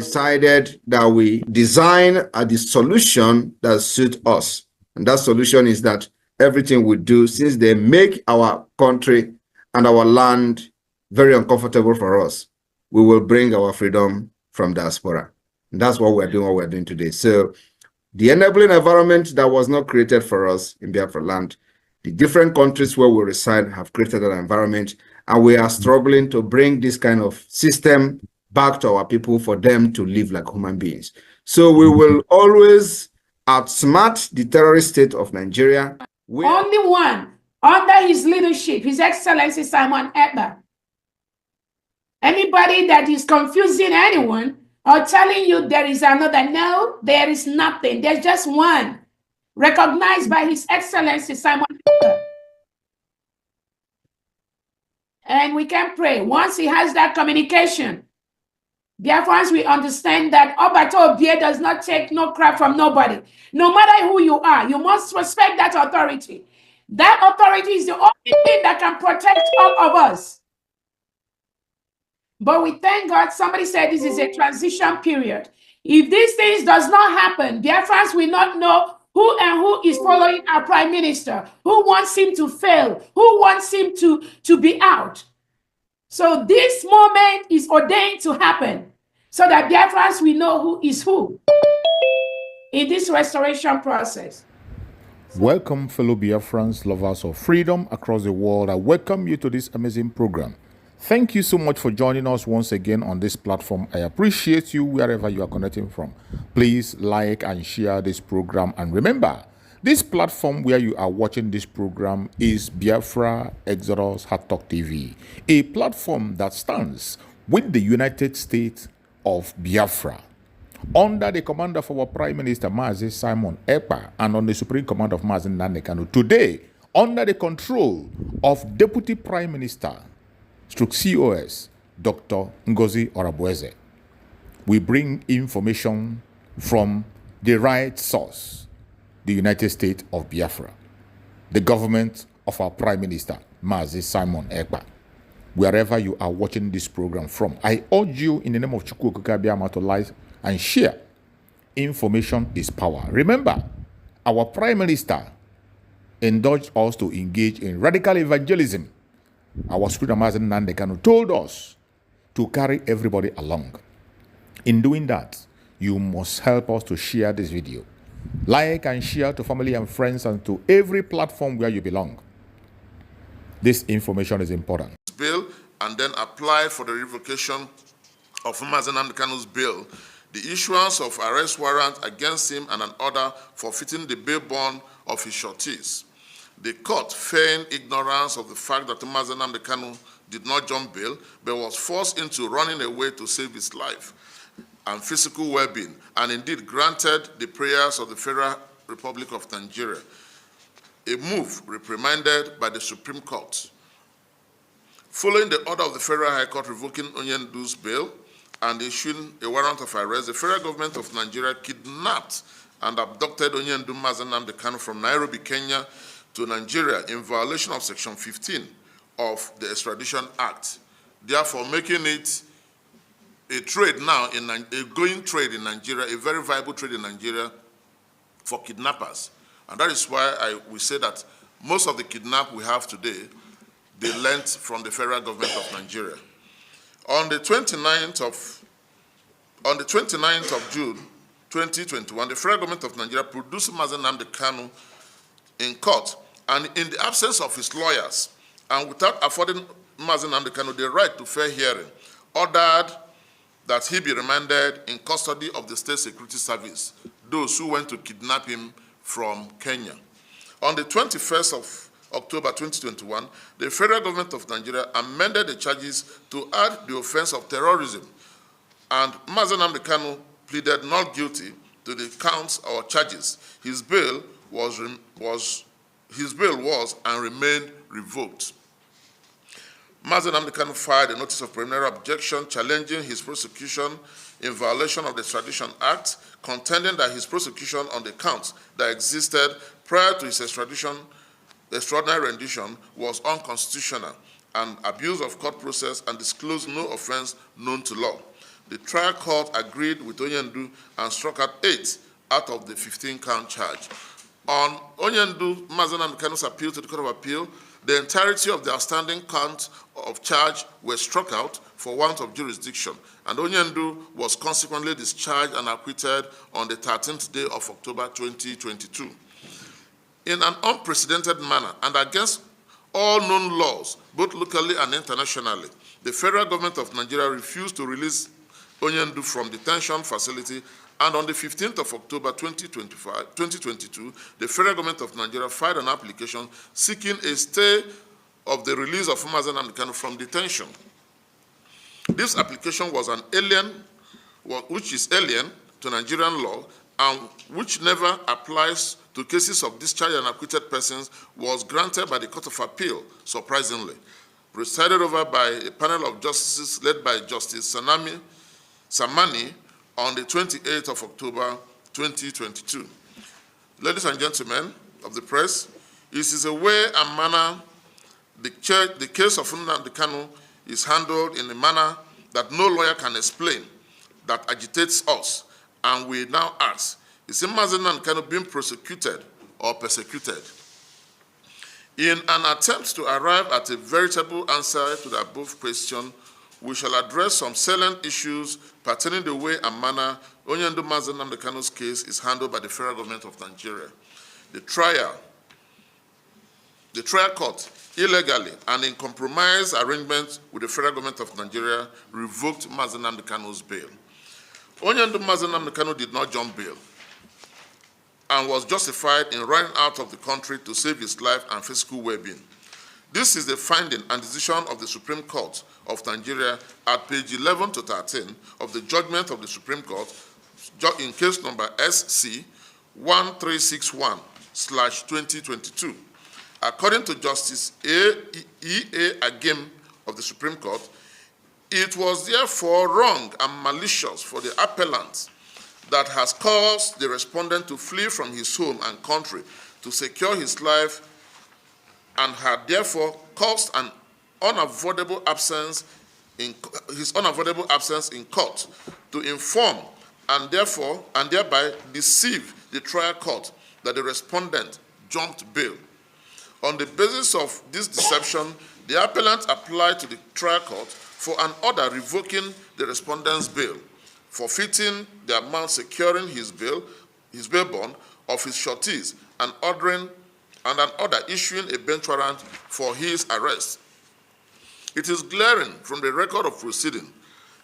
decided that we design the solution that suits us. And that solution is that everything we do, since they make our country and our land very uncomfortable for us, we will bring our freedom from diaspora. And that's what we're doing today. So the enabling environment that was not created for us in Biafra land, the different countries where we reside have created an environment, and we are struggling to bring this kind of system back to our people for them to live like human beings. So we will always outsmart the terrorist state of Nigeria. Only one, under his leadership, His Excellency Simon Ekpa. Anybody that is confusing anyone or telling you there is another, no, there is nothing. There's just one, recognized by His Excellency Simon Ekpa. And we can pray. Once he has that communication, Biafrans, we understand that Obato Obie does not take no crap from nobody. No matter who you are, you must respect that authority. That authority is the only thing that can protect all of us. But we thank God, somebody said this is a transition period. If these things does not happen, Biafrans will not know who is following our prime minister, who wants him to fail, who wants him to be out. So this moment is ordained to happen so that Biafrans will know who is who in this restoration process. Welcome, fellow Biafrans, lovers of freedom across the world. I welcome you to this amazing program. Thank you so much for joining us once again on this platform. I appreciate you wherever you are connecting from. Please like and share this program. And remember, this platform where you are watching this program is Biafra Exodus Hard Talk TV, a platform that stands with the United States of Biafra, under the command of our Prime Minister Mazi Simon Ekpa, and on the Supreme Command of Mazi Nnamdi Kanu. Today, under the control of Deputy Prime Minister COS, Dr. Ngozi Orabueze, we bring information from the right source, the United States of Biafra, the government of our Prime Minister, Mazi Simon Ekpa. Wherever you are watching this program from, I urge you in the name of Chukwu Okike Abiama to like and share. Information is power. Remember, our Prime Minister encouraged us to engage in radical evangelism. Our Supreme Mazi Nnamdi Kanu told us to carry everybody along. In doing that, you must help us to share this video. Like and share to family and friends and to every platform where you belong. This information is important. Bill and then apply for the revocation of Mazi Nnamdi Kanu's bail, the issuance of arrest warrant against him and an order forfeiting the bail bond of his sureties. The court feigned ignorance of the fact that Mazi Nnamdi Kanu did not jump bail, but was forced into running away to save his life and physical well-being, and indeed granted the prayers of the Federal Republic of Nigeria, a move reprimanded by the Supreme Court. Following the order of the Federal High Court revoking Onyendu's bail and issuing a warrant of arrest, the federal government of Nigeria kidnapped and abducted Onyendu Mazi Nnamdi Kanu from Nairobi, Kenya to Nigeria in violation of Section 15 of the Extradition Act, therefore making it a trade now, a going trade in Nigeria, a very viable trade in Nigeria for kidnappers. And that is why we say that most of the kidnap we have today, they lent from the federal government of Nigeria. On the 29th of June 2021, the federal government of Nigeria produced Mazi Nnamdi Kanu in court, and in the absence of his lawyers, and without affording Mazi Nnamdi Kanu the right to fair hearing, ordered that he be remanded in custody of the State Security Service, those who went to kidnap him from Kenya. On the 21st of October 2021, the federal government of Nigeria amended the charges to add the offense of terrorism, and Mazi Nnamdi Kanu pleaded not guilty to the counts or charges. His bail was and remained revoked. Mazi Nnamdi Kanu filed a notice of preliminary objection challenging his prosecution in violation of the Extradition Act, contending that his prosecution on the counts that existed prior to his extraordinary rendition was unconstitutional and abuse of court process and disclosed no offense known to law. the trial court agreed with Onyendu and struck out 8 out of the 15-count charge. On Onyendu Mazi Nnamdi Kanu's appeal to the Court of Appeal, the entirety of the outstanding count of charge were struck out for want of jurisdiction, and Onyendu was consequently discharged and acquitted on the 13th day of October 2022. In an unprecedented manner and against all known laws, both locally and internationally, the federal government of Nigeria refused to release Onyendu from detention facility, and on the 15th of October 2022, the federal government of Nigeria filed an application seeking a stay of the release of Mazi Nnamdi Kanu from detention. This application was which is alien to Nigerian law and which never applies to cases of discharged and acquitted persons, was granted by the Court of Appeal, surprisingly, presided over by a panel of justices led by Justice Samani on the 28th of October 2022. Ladies and gentlemen of the press, it is a way and manner the case of Nnamdi Kanu is handled in a manner that no lawyer can explain, that agitates us. And we now ask, is Mazi Nnamdi Kanu being prosecuted or persecuted? In an attempt to arrive at a veritable answer to the above question, we shall address some salient issues pertaining the way and manner Onyendu Mazi Nnamdi Kanu's case is handled by the federal government of Nigeria. The trial court, illegally and in compromise arrangement with the federal government of Nigeria, revoked Mazi Nnamdi Kanu's bail. Onyendu Mazi Nnamdi Kanu did not jump bail and was justified in running out of the country to save his life and physical well-being. This is the finding and decision of the Supreme Court of Nigeria at page 11 to 13 of the judgment of the Supreme Court in case number SC 1361/2022. According to Justice E.A. Agim of the Supreme Court, it was therefore wrong and malicious for the appellant that has caused the respondent to flee from his home and country to secure his life and had therefore caused an unavoidable absence in court to inform and thereby deceive the trial court that the respondent jumped bail. On the basis of this deception, the appellant applied to the trial court for an order revoking the respondent's bail, forfeiting the amount securing his bail bond of his sureties, and an order issuing a bench warrant for his arrest. It is glaring from the record of proceeding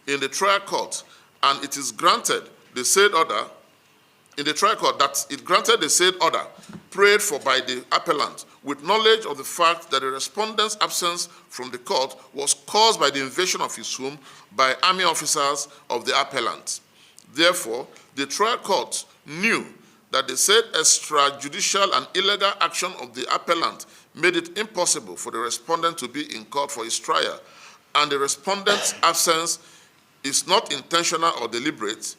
in the trial court, and it is granted the said order in the trial court that it granted the said order prayed for by the appellant with knowledge of the fact that the respondent's absence from the court was caused by the invasion of his home by army officers of the appellant. Therefore, the trial court knew that the said extrajudicial and illegal action of the appellant made it impossible for the respondent to be in court for his trial, and the respondent's absence is not intentional or deliberate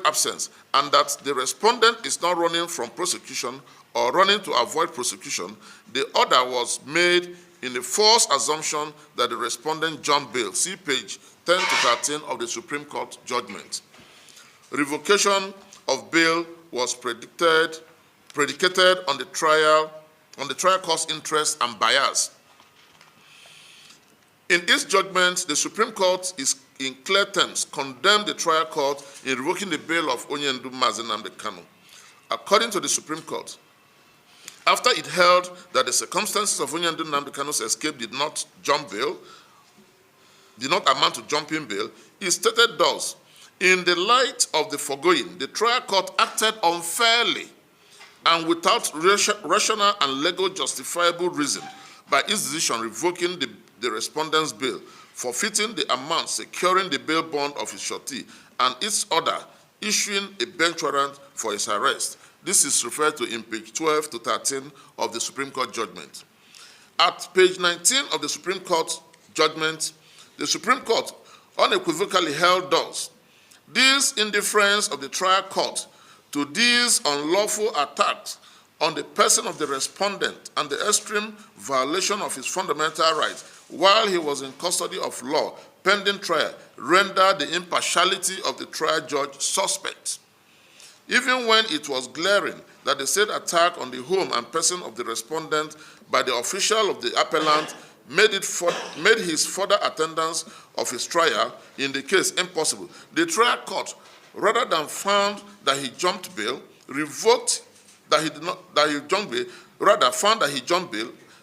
absence, and that the respondent is not running from prosecution or running to avoid prosecution. The order was made in the false assumption that the respondent jumped bail. See page 10 to 13 of the Supreme Court judgment. Revocation of bail was predicated on the trial court's interest and bias. In its judgment, the Supreme Court is in clear terms condemned the trial court in revoking the bail of Onyendu Mazi Nnamdi Kanu. According to the Supreme Court, after it held that the circumstances of Onyendu Nnamdi Kanu's escape did not amount to jumping bail, it stated thus: in the light of the foregoing, the trial court acted unfairly and without rational and legal justifiable reason by its decision revoking the respondent's bail, forfeiting the amount securing the bail bond of his surety, and its order issuing a bench warrant for his arrest. This is referred to in page 12 to 13 of the Supreme Court judgment. At page 19 of the Supreme Court judgment, the Supreme Court unequivocally held thus: this indifference of the trial court to these unlawful attacks on the person of the respondent and the extreme violation of his fundamental rights while he was in custody of law pending trial rendered the impartiality of the trial judge suspect. Even when it was glaring that the said attack on the home and person of the respondent by the official of the appellant made his further attendance of his trial in the case impossible, the trial court, rather than found that he jumped bail, revoked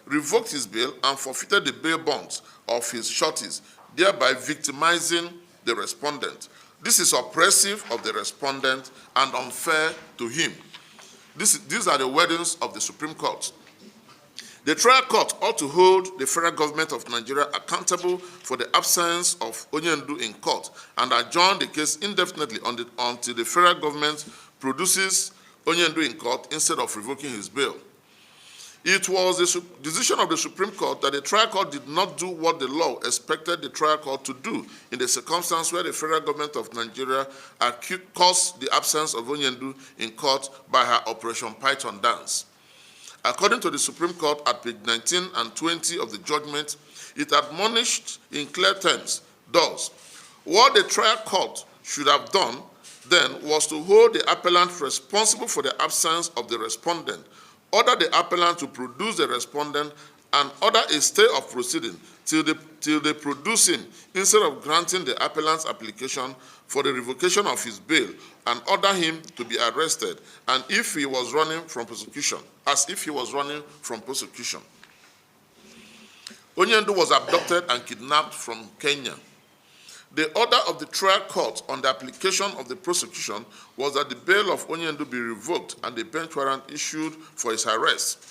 revoked his bail and forfeited the bail bonds of his sureties, thereby victimizing the respondent. This is oppressive of the respondent and unfair to him. These are the wordings of the Supreme Court. The trial court ought to hold the federal government of Nigeria accountable for the absence of Onyendu in court and adjourn the case indefinitely until the federal government produces Onyendu in court instead of revoking his bail. It was the decision of the Supreme Court that the trial court did not do what the law expected the trial court to do in the circumstance where the federal government of Nigeria caused the absence of Onyendu in court by her Operation Python dance. According to the Supreme Court at page 19 and 20 of the judgment, it admonished in clear terms, thus, what the trial court should have done then was to hold the appellant responsible for the absence of the respondent, order the appellant to produce the respondent, and order a stay of proceeding till they produce him, instead of granting the appellant's application for the revocation of his bail, and order him to be arrested, and if he was running from prosecution, as if he was running from prosecution. Onyendu was abducted and kidnapped from Kenya. The order of the trial court on the application of the prosecution was that the bail of Onyendu be revoked and the bench warrant issued for his arrest.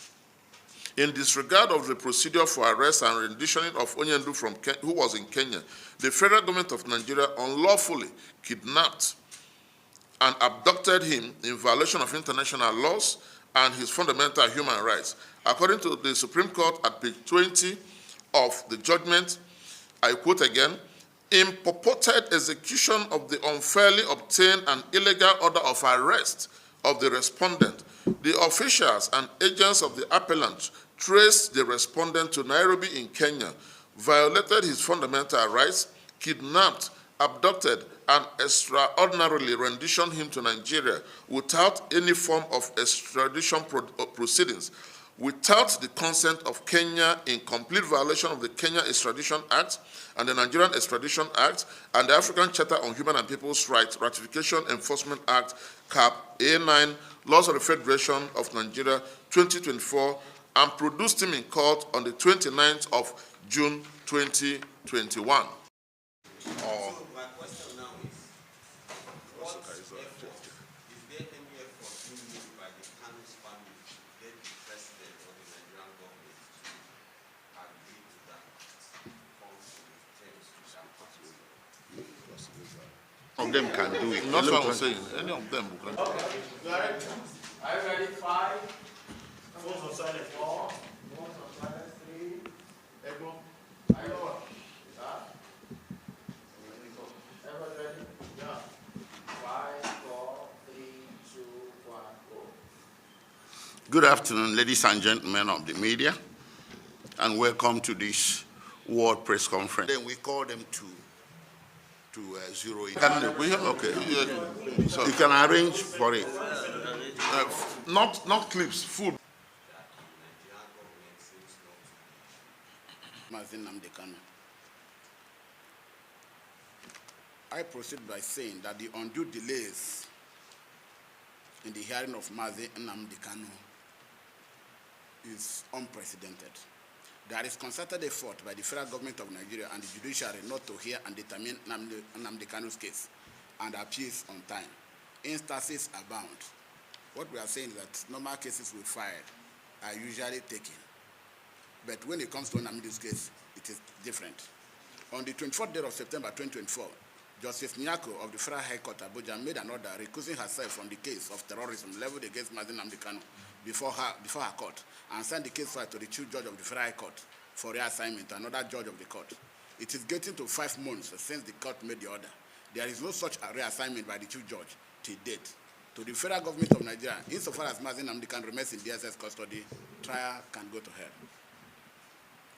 In disregard of the procedure for arrest and renditioning of Onyendu who was in Kenya, the federal government of Nigeria unlawfully kidnapped and abducted him in violation of international laws and his fundamental human rights. According to the Supreme Court at page 20 of the judgment, I quote again, in purported execution of the unfairly obtained and illegal order of arrest of the respondent, the officials and agents of the appellant traced the respondent to Nairobi in Kenya, violated his fundamental rights, kidnapped, abducted, and extraordinarily renditioned him to Nigeria without any form of extradition proceedings, without the consent of Kenya, in complete violation of the Kenya Extradition Act and the Nigerian Extradition Act and the African Charter on Human and People's Rights Ratification Enforcement Act, CAP A9, Laws of the Federation of Nigeria 2024, and produced him in court on the 29th of June 2021. My question now is, what effort, is there any effort being made by the Kanu's family to get the president or the Nigerian government to agree to that, come to terms with that party? Of them can do it. That's what I was saying. Any of them can do it. Are you ready? 5. Phones on silent 4. Phones on silent 3. Echo. I know. Everybody ready? Yeah. 5, 4, 3, 2, 1, go. Good afternoon, ladies and gentlemen of the media, and welcome to this World Press Conference. Then we call them to zero in. Okay. So, You can arrange for it. not clips, food. Mazi Nnamdi Kanu. I proceed by saying that the undue delays in the hearing of Mazi Nnamdi Kanu is unprecedented. There is concerted effort by the federal government of Nigeria and the judiciary not to hear and determine Nnamdi Kanu's case and appeals on time. Instances abound. What we are saying is that normal cases we file are usually taken. But when it comes to Nnamdi's case, it is different. On the 24th day of September 2024, Justice Nyako of the Federal High Court Abuja made an order recusing herself from the case of terrorism leveled against Mazi Nnamdi Kanu before her court, and sent the case file to the Chief Judge of the Federal High Court for reassignment to another judge of the court. It is getting to 5 months since the court made the order. There is no such reassignment by the Chief Judge to date. To the federal government of Nigeria, insofar as Mazi Nnamdi Kanu remains in DSS custody, trial can go to hell.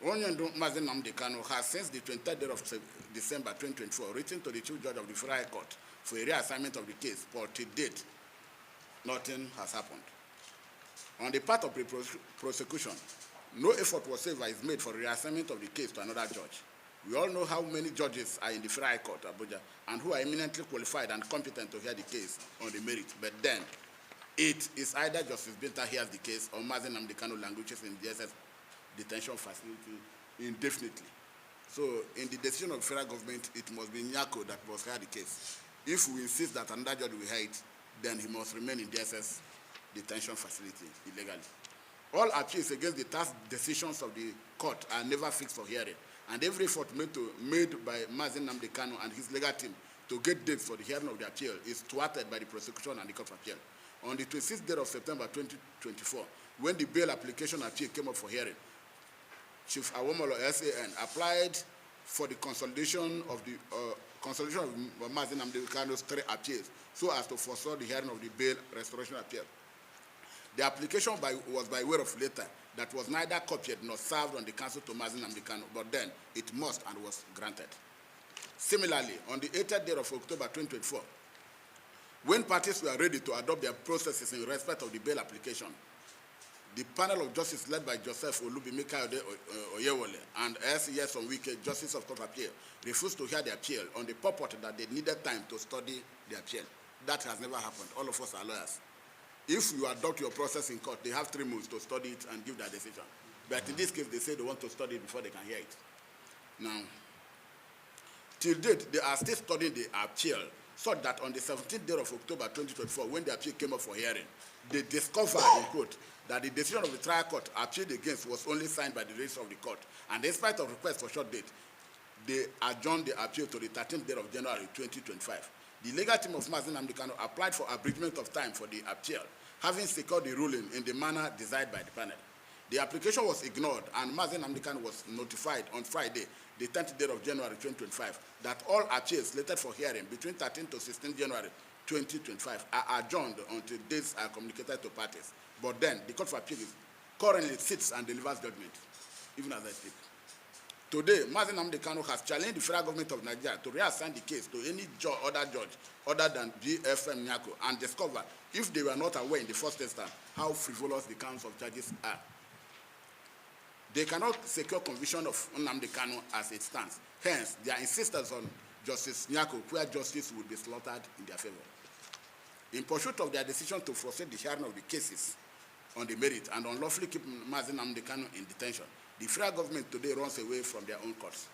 Onyendu Mazi Nnamdi Kanu has since the 23rd day of December 2024 written to the Chief Judge of the Federal High Court for a reassignment of the case, but to date, nothing has happened. On the part of the prosecution, no effort whatsoever is made for reassignment of the case to another judge. We all know how many judges are in the Federal High Court, Abuja, and who are eminently qualified and competent to hear the case on the merit. But then, it is either Justice Binta hears the case or Mazi Nnamdi Kanu languishes in DSS detention facility indefinitely. So, in the decision of the federal government, it must be Nyako that must hear the case. If we insist that another judge will hear it, then he must remain in DSS detention facility illegally. All appeals against the task decisions of the court are never fixed for hearing, and every effort made by Mazi Nnamdi Kanu and his legal team to get dates for the hearing of the appeal is thwarted by the prosecution and the court of appeal. On the 26th day of September 2024, when the bail application appeal came up for hearing, Chief Awomolo SAN applied for the consolidation of Mazi Nnamdi Kanu's 3 appeals so as to forestall the hearing of the bail restoration appeal. The application was by way of letter that was neither copied nor served on the counsel to Mazi Nnamdi Kanu, but then it must and was granted. Similarly, on the 8th day of October 2024, when parties were ready to adopt their processes in respect of the bail application, the panel of justice led by Joseph Olubimika Oyewole and S.E.S. Onwike, Justice of Court of Appeal, refused to hear the appeal on the purport that they needed time to study the appeal. That has never happened. All of us are lawyers. If you adopt your process in court, they have 3 months to study it and give their decision. But in this case, they say they want to study it before they can hear it. Now, till date, they are still studying the appeal, so that on the 17th day of October 2024, when the appeal came up for hearing, they discovered, in quote, that the decision of the trial court appealed against was only signed by the registrar of the court. And despite of request for short date, they adjourned the appeal to the 13th day of January 2025. The legal team of Mazi Nnamdi Kanu applied for abridgment of time for the appeal, having secured the ruling in the manner desired by the panel. The application was ignored, and Mazi Nnamdi Kanu was notified on Friday, the 10th day of January 2025, that all appeals slated for hearing between 13 to 16 January 2025 are adjourned until dates are communicated to parties. But then, the Court of Appeal currently sits and delivers judgment, even as I speak. Today, Mazi Nnamdi Kanu has challenged the federal government of Nigeria to reassign the case to any other judge other than BFM Nyako and discover, if they were not aware in the first instance, how frivolous the counts of charges are. They cannot secure conviction of Nnamdi Kanu as it stands. Hence, their insistence on Justice Nyako, where justice would be slaughtered in their favor. In pursuit of their decision to frustrate the hearing of the cases on the merit and unlawfully keep Mazi Nnamdi Kanu in detention, the federal government today runs away from their own courts.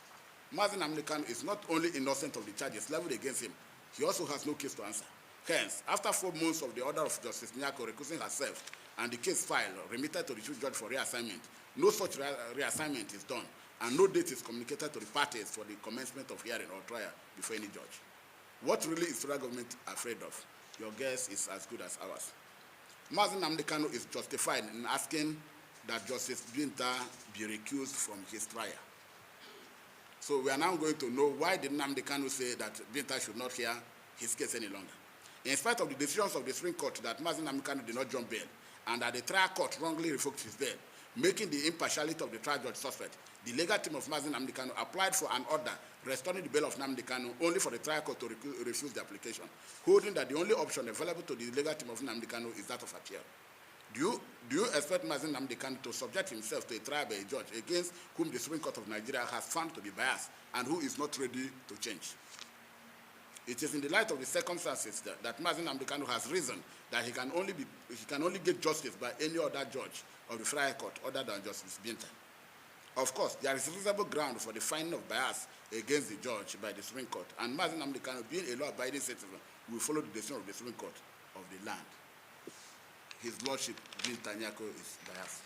Mazi Nnamdi Kanu is not only innocent of the charges leveled against him, he also has no case to answer. Hence, after 4 months of the order of Justice Nyako recusing herself and the case file remitted to the Chief Judge for reassignment, no such reassignment is done, and no date is communicated to the parties for the commencement of hearing or trial before any judge. What really is the federal government afraid of? Your guess is as good as ours. Mazi Nnamdi Kanu is justified in asking that Justice Binta be recused from his trial. So we are now going to know why did Nnamdi Kanu say that Binta should not hear his case any longer. In spite of the decisions of the Supreme Court that Mazi Nnamdi Kanu did not jump bail and that the trial court wrongly revoked his bail, making the impartiality of the trial judge suspect, the legal team of Mazi Nnamdi Kanu applied for an order restoring the bail of Nnamdi Kanu only for the trial court to refuse the application, holding that the only option available to the legal team of Nnamdi Kanu is that of appeal. Do you expect Mazi Nnamdi Kanu to subject himself to a trial by a judge against whom the Supreme Court of Nigeria has found to be biased and who is not ready to change? It is in the light of the circumstances that Mazi Nnamdi Kanu has reasoned that he can only get justice by any other judge of the Federal Court other than Justice Binta. Of course, there is reasonable ground for the finding of bias against the judge by the Supreme Court, and Mazi Nnamdi Kanu, being a law-abiding citizen, will follow the decision of the Supreme Court of the land. His Lordship, Binta Nyako, is biased.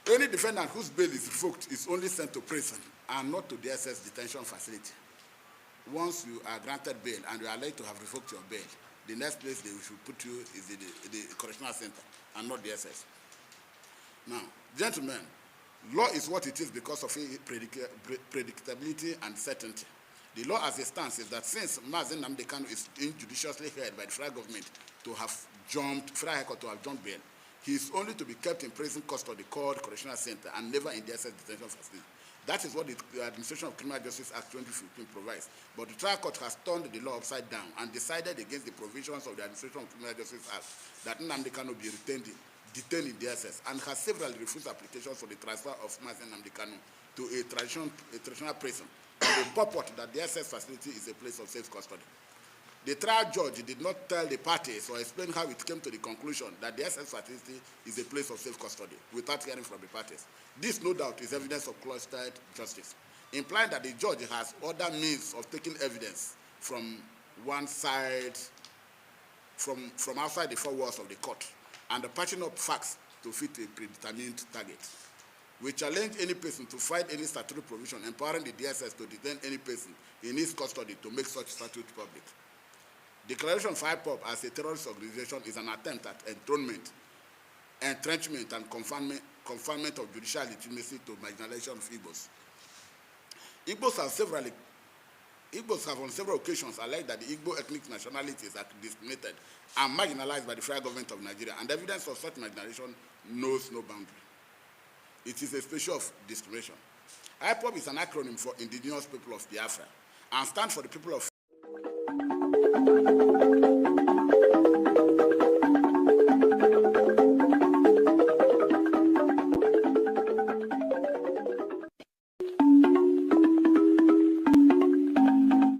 Any defendant whose bail is revoked is only sent to prison and not to the SS detention facility. Once you are granted bail and you are allowed to have revoked your bail, the next place they should put you is the correctional center and not the SS. Now, gentlemen, law is what it is because of predictability and certainty. The law as it stands is that since Mazi Nnamdi Kanu is injudiciously held by the federal government to have jumped, Federal High Court to have jumped bail, he is only to be kept in prison custody called Correctional Center and never in the DSS detention facility. That is what the Administration of Criminal Justice Act 2015 provides. But the trial court has turned the law upside down and decided against the provisions of the Administration of Criminal Justice Act that Nnamdi Kanu be detained in DSS, and has severally refused applications for the transfer of Mazi Nnamdi Kanu to a traditional prison. The purport that the DSS facility is a place of safe custody. The trial judge did not tell the parties or explain how it came to the conclusion that the SS facility is a place of safe custody without hearing from the parties. This, no doubt, is evidence of cloistered justice, implying that the judge has other means of taking evidence from one side, from outside the four walls of the court, and patching up facts to fit a predetermined target. We challenge any person to find any statutory provision empowering the DSS to detain any person in his custody to make such statute public. Declaration of IPOB as a terrorist organization is an attempt at enthronement, entrenchment, and confinement of judicial legitimacy to marginalization of Igbos. Igbos have on several occasions alleged that the Igbo ethnic nationalities are discriminated and marginalized by the federal government of Nigeria, and evidence of such marginalization knows no boundary. It is a species of discrimination. IPOB is an acronym for Indigenous People of Biafra and stands for the people of